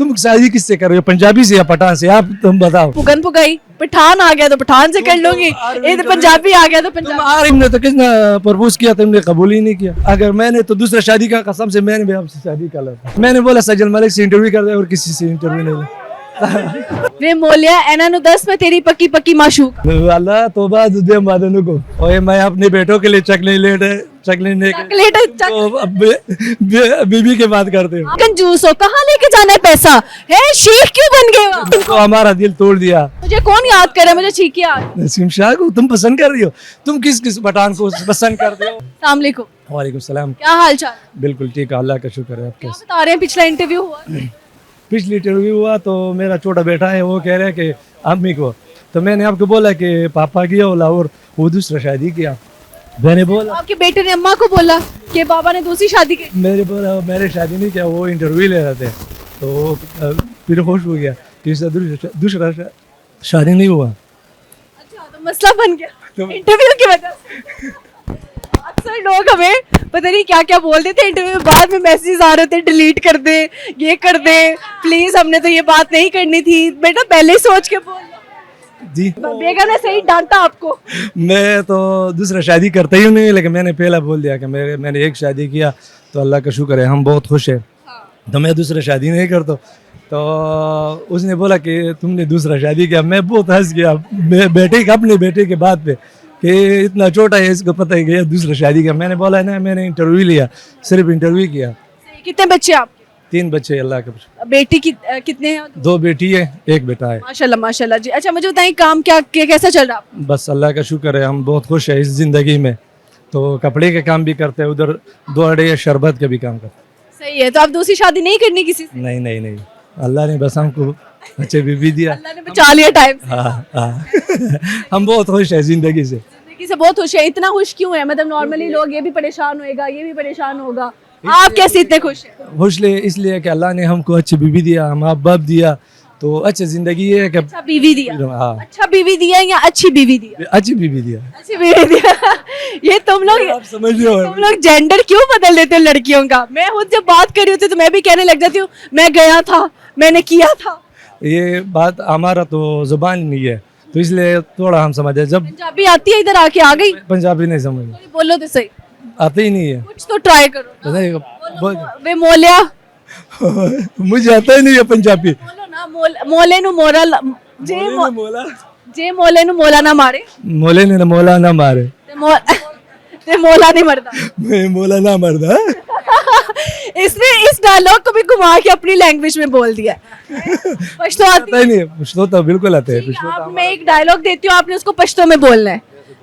तुम शादी किससे कर रहे हो, पंजाबी से या पठान से? आप तुम बताओ। पुगन पुगाई, पठान आ गया तो पठान से कर लूंगी, इधर पंजाबी आ गया तो पंजाबी। तुमने तो किसने प्रपोज किया, तुमने कबूल ही नहीं किया। अगर मैंने तो दूसरा शादी का कसम से मैंने भी आपसे शादी कर ली। मैंने बोला सजल मलिक से इंटरव्यू कर दे और किसी से इंटरव्यू नहीं लिया। वे मोलिया एना नु 10 में तेरी पक्की पक्की माशूक। अल्लाह तौबा दुदे मादन को। ओए मैं अपने बेटों के लिए चॉकलेट नहीं चॉकलेट तो अब बीबी के बात करते हो। कंजूस हो, कहाँ लेके जाना है पैसा? है शेख क्यों बन गए हो? तो हमारा दिल तोड़ दिया। मुझे कौन याद करे, मुझे छीकी याद। नसीम शाह को तुम पसंद कर रही हो? तुम किस पठान को पसंद करते हो? अस्सलाम वालेकुम। वालेकुम सलाम। क्या हाल चाल? बिल्कुल ठीक है, अल्लाह का शुक्र है। आप क्या कैसे? बता रहे हैं, पिछला इंटरव्यू हुआ? पिछली इंटरव्यू हुआ तो मेरा छोटा बेटा है, वो कह रहा है कि अम्मी को, तो मैंने आपको बोला कि पापा किया हो लाहौर, वो दूसरा शादी किया। मैंने बोला आपके बेटे ने अम्मा को बोला कि बाबा ने दूसरी शादी की। मेरे बोला मैंने शादी नहीं किया, वो इंटरव्यू ले रहे थे। तो फिर खुश हो गया कि इसका दूसरा शादी नहीं हुआ। अच्छा, तो मसला बन गया इंटरव्यू की वजह से। अक्सर लोग हमें पता नहीं क्या क्या बोल देते इंटरव्यू में, बाद में मैसेज आ रहे थे डिलीट कर दे, ये कर दे, प्लीज हमने तो ये बात नहीं करनी थी। बेटा पहले ही सोच के बोल। जी बेगम ने सही डांटा आपको। मैं तो दूसरा शादी करता ही नहीं, लेकिन मैंने पहला बोल दिया कि मैंने एक शादी किया तो अल्लाह का शुक्र है, हम बहुत खुश है, तो मैं दूसरा शादी नहीं करता। तो उसने बोला कि तुमने दूसरा शादी किया। मैं बहुत हंस गया अपने बेटे के बात पे कि इतना छोटा है, इसको पता है कि दूसरा शादी किया। मैंने बोला ना, मैंने इंटरव्यू लिया, सिर्फ इंटरव्यू किया। कितने बच्चे आपके? 3 बच्चे अल्लाह के। बेटी कितने हैं? 2 बेटी है, 1 बेटा है। माशाल्लाह माशाल्लाह जी। अच्छा मुझे बताइए, काम कैसा चल रहा है? बस अल्लाह का शुक्र है, हम बहुत खुश है इस ज़िंदगी में। तो कपड़े के काम भी करते हैं, उधर 2 अड़े शरबत के भी काम करते हैं। सही है। तो आप दूसरी शादी नहीं करनी किसी से? नहीं, अल्लाह ने बस हमको अच्छे बीबी दिया। अल्लाह ने बचा लिया टाइम से। हाँ। हम बहुत खुश है जिंदगी से। जिंदगी से बहुत खुश है। इतना खुश क्यों है? मतलब नॉर्मली लोग ये भी परेशान होएगा, ये भी परेशान होगा, आप कैसे इतने खुश हैं? खुश इसलिए कि अल्लाह ने हमको अच्छी बीवी दिया, हम आप बाप दिया, तो अच्छी जिंदगी है कि अच्छा बीवी दिया। हाँ, अच्छा बीवी दिया या अच्छी बीवी दिया? अच्छी बीवी दिया। अच्छी बीवी दिया। ये तुम आप समझ रहे हो? लोग जेंडर क्यों बदल देते हो लड़कियों का? मैं खुद जब बात कर रही होती तो मैं भी कहने लग जाती हूँ मैं गया था, मैंने किया था। ये बात हमारा तो जुबान नहीं है, तो इसलिए थोड़ा हम समझे। जब पंजाबी आती है, इधर आके आ गई। पंजाबी नहीं समझ बोलो तो सही, आती ही नहीं है। कुछ तो ट्राई करो। वे मोलिया मुझे आता ही नहीं है पंजाबी। बोलो ना, मोले नु मोरा जे मोले नु मोला ना मारे, मोले ने मोला ना मारे, ते मोला नहीं मरदा। मैं मोला ना मरदा। इसने इस डायलॉग को भी घुमा के अपनी लैंग्वेज में बोल दिया। पश्तो आती आता ही नहीं है। पश्तो तो बिल्कुल आते हैं। आप, मैं एक डायलॉग देती हूँ, आपने उसको पश्तो में बोलना है।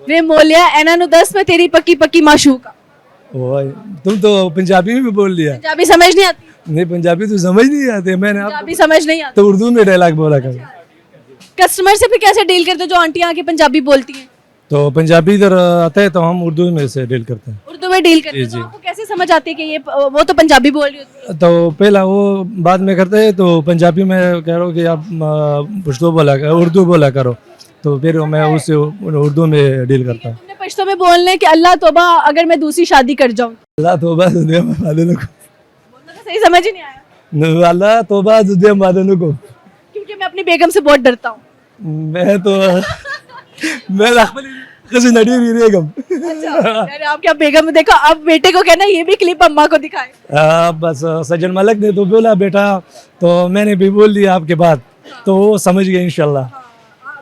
वे मोलिया एना नु 10 में तेरी पक्की पक्की माशूका। ओए तुम तो पंजाबी में भी बोल दिया। पंजाबी समझ नहीं आती? नहीं, पंजाबी तो समझ नहीं आते। मैंने पंजाबी समझ नहीं आती तो उर्दू में डायलॉग बोला कर। कस्टमर से भी कैसे डील करते हो जो आंटियां आके पंजाबी बोलती हैं? तो पंजाबी इधर आता है तो हम उर्दू में से डील करते हैं। उर्दू में डील करते हैं तो आपको कैसे समझ आती है कि ये वो तो पंजाबी बोल रही होती है? तो पहला वो बाद में करते हैं, तो पंजाबी में कह रहा हूँ कि आप पश्तो बोला करो, उर्दू बोला करो, तो फिर मैं उससे उर्दू में डील करता हूँ। तुमने पश्तो में बोलना है कि अल्लाह तौबा अगर मैं दूसरी शादी कर जाऊँ। अल्लाह तौबा दुनिया में मादन को। बोलना तो सही समझ ही नहीं आया। अल्लाह तौबा दुनिया मादन को। क्योंकि मैं अपनी बेगम से बहुत डरता हूँ। मैं तो किसी नडी नहीं रेगम। अच्छा, आप क्या बेगम देखो, अब बेटे को कहना ये भी क्लिप अम्मा को दिखाए। बस सजन मलिक ने तो बोला बेटा, तो मैंने भी बोल दिया आपके बात, तो वो समझ गए इंशाल्लाह।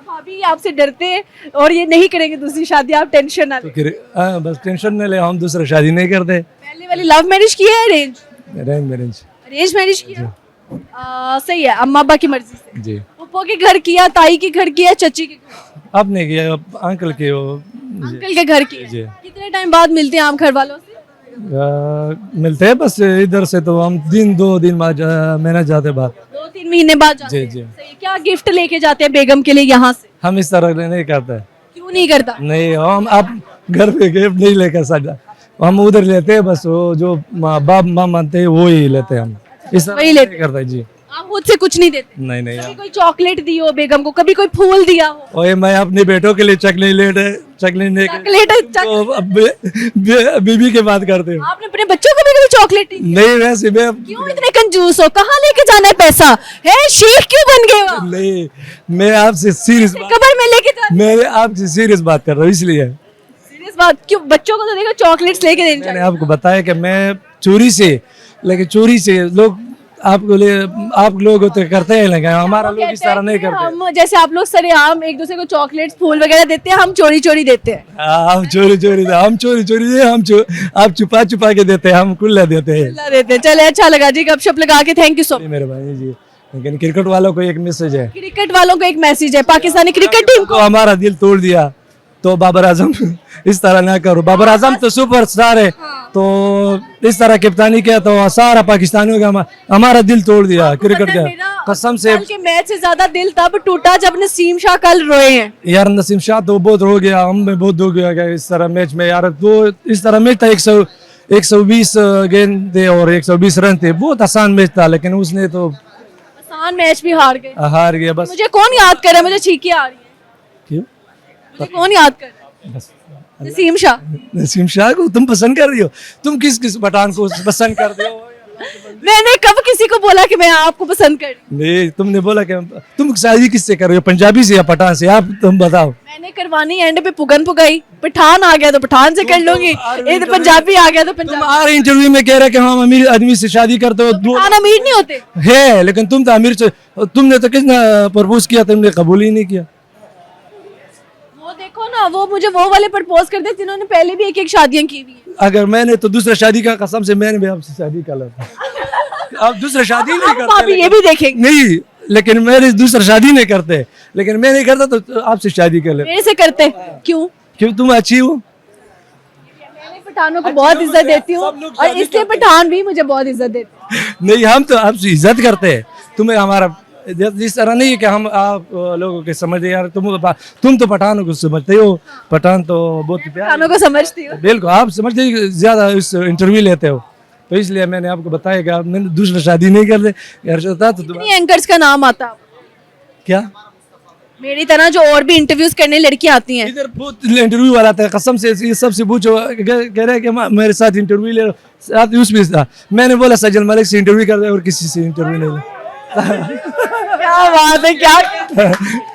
भाभी आपसे डरते हैं और ये नहीं करेंगे दूसरी शादी, आप टेंशन ना लें। बस टेंशन न ले, हम दूसरा शादी नहीं करते। पहले वाली लव मैरिज की है अरेंज मैरिज? अरेंज मैरिज किया। सही है, अम्मा अब्बा की मर्जी से जी। पप्पो के घर किया, ताई के घर किया, चची के घर? आपने किया, अंकल के अंकल के घर किया। जी। कितने टाइम बाद मिलते हैं आप घर वालों से? मिलते हैं बस इधर से तो हम 2 दिन महीना जाते बाद। 2-3 महीने बाद जाते हैं। जी। सही। क्या गिफ्ट लेके जाते हैं बेगम के लिए यहाँ से? हम इस तरह नहीं करते। क्यों नहीं करता? नहीं, हम आप घर पे गिफ्ट नहीं लेकर सकते, हम उधर लेते हैं। बस वो जो बाप माँ मानते हैं वो ही लेते हैं हम, इस तरह नहीं करते। जी। आप खुद से कुछ नहीं देते? नहीं नहीं कभी कोई चॉकलेट दी हो बेगम को, कभी कोई फूल दिया हो? ओए मैं अपने बेटों के लिए चॉकलेट नहीं तो अब बीबी की बात करते हो। आपने अपने बच्चों को भी कभी चॉकलेट नहीं दी? नहीं वैसे मैं क्यों इतने कंजूस हो? कहाँ लेके जाना है पैसा? है शेख क्यों बन गए हो? नहीं, मैं आपसे सीरियस कबर में लेके जाना? मैं आपसे सीरियस बात कर रहा हूँ इसलिए। सीरियस बात क्यों? बच्चों को तो देखो चॉकलेट्स लेके देनी मैंने चाहिए। आपको बताया कि मैं चोरी से लोग आप लोग तो करते हैं, लेकिन हमारा लोग इस तरह नहीं करते। हम जैसे आप लोग सरेआम एक दूसरे को चॉकलेट्स फूल वगैरह देते हैं, हम चोरी चोरी देते हैं। हम चोरी आप छुपा के देते हैं, हम खुला देते हैं। अल्लाह देते हैं। चले अच्छा लगा जी गपशप लगा के, थैंक यू सो मच। मेरे भाई जी, लेकिन क्रिकेट वालों को एक मैसेज है, क्रिकेट वालों को एक मैसेज है, पाकिस्तानी क्रिकेट टीम को हमारा दिल तोड़ दिया तो बाबर आजम इस तरह ना करो। बाबर आजम तो सुपरस्टार है, तो इस तरह कप्तानी किया तो सारा पाकिस्तानियों का हमारा दिल तोड़ दिया क्रिकेट का। कसम से कल के मैच से ज्यादा दिल तब टूटा जब नसीम शाह कल रोए हैं। यार नसीम शाह तो बहुत हो गया, हम में बहुत हो गया इस तरह मैच में यार। तो इस तरह मैच था 120 गेंद थे और 120 रन थे, बहुत आसान मैच था, लेकिन उसने तो आसान मैच भी हार गया बस। मुझे कौन याद करे? मुझे छींकी आ रही है। क्यों? मुझे कौन याद करे? बस नसीम शाह। नसीम शाह को तुम पसंद कर रही हो? तुम किस पठान को पसंद करते हो? मैंने कब किसी को बोला कि मैं आपको पसंद कर? नहीं, तुमने बोला कि तुम शादी किससे कर रहे हो, पंजाबी से या पठान से? आप तुम बताओ। मैंने करवानी एंड पे पुगन पुगाई। पठान आ गया तो पठान से कर लूंगी, ये तो पंजाबी आ गया तो तुम पंजाबी। हर इंटरव्यू में कह रहे कि हम अमीर आदमी से शादी करते हो। पठान अमीर नहीं होते? है, लेकिन तुम तो अमीर से, तुमने तो किसने प्रपोज किया, तुमने कबूल ही नहीं किया। वो देखो ना, वो मुझे वो वाले प्रपोज करते जिन्होंने पहले भी एक शादियां की हुई है। अगर मैंने तो दूसरा शादी का कसम से मैंने भी आपसे शादी कर लेता। आप दूसरा शादी नहीं अब आप करते? ये भी देखेंगे। नहीं, लेकिन मेरे दूसरा शादी नहीं करते, लेकिन मैं नहीं करता तो आपसे शादी कर लेता। मेरे से करते क्यों? क्यों? तुम अच्छी हो। मैं पठानों को बहुत इज्जत देती हूँ और इसलिए पठान भी मुझे बहुत इज्जत देते हैं। नहीं, हम तो आपसे इज्जत करते हैं, तुम्हें हमारा इस तरह नहीं है कि हम आप लोगों के समझते यार। तुम तो पठानों को समझते हो, पठान तो बहुत प्यार। पठानों को समझती हूँ। बिल्कुल, आप समझते ज्यादा इस इंटरव्यू लेते हो, तो इसलिए मैंने आपको बताया कि आप मैंने दूसरा शादी नहीं कर ले यार था तो कितनी एंकर्स का नाम आता है क्या? मेरी तरह जो और भी इंटरव्यूज करने लड़कियां आती हैं? इधर बहुत इंटरव्यू वाला था, कसम से ये सबसे पूछो, कह रहे हैं कि मेरे साथ इंटरव्यू ले, साथ उसमें था। मैंने बोला सजल मलिक से इंटरव्यू कर दे और किसी से इंटरव्यू नहीं ले। क्या बात है, क्या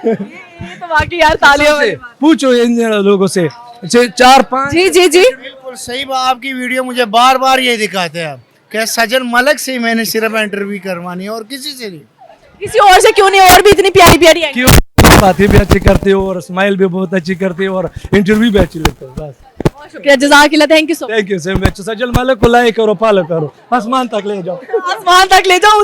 ये तो वाकई यार तालियों वाली बात। पूछो इन लोगों से 4-5। जी जी जी, बिल्कुल सही बात। आपकी वीडियो मुझे बार बार ये दिखाते हैं कि सजल मलिक से मैंने सिर्फ इंटरव्यू करवानी है और किसी से नहीं। किसी और से क्यों नहीं? और भी इतनी प्यारी प्यारी है। क्यों? बातें भी अच्छी करते हो और स्माइल भी बहुत अच्छी करते हो और इंटरव्यू भी अच्छी लेते हो। बस बहुत शुक्रिया, जज़ाकिल्लाह, thank you so much. Thank you so much. Sajal Malik को लाइक करो, फॉलो करो, आसमान तक ले जाओ। आसमान तक ले जाओ।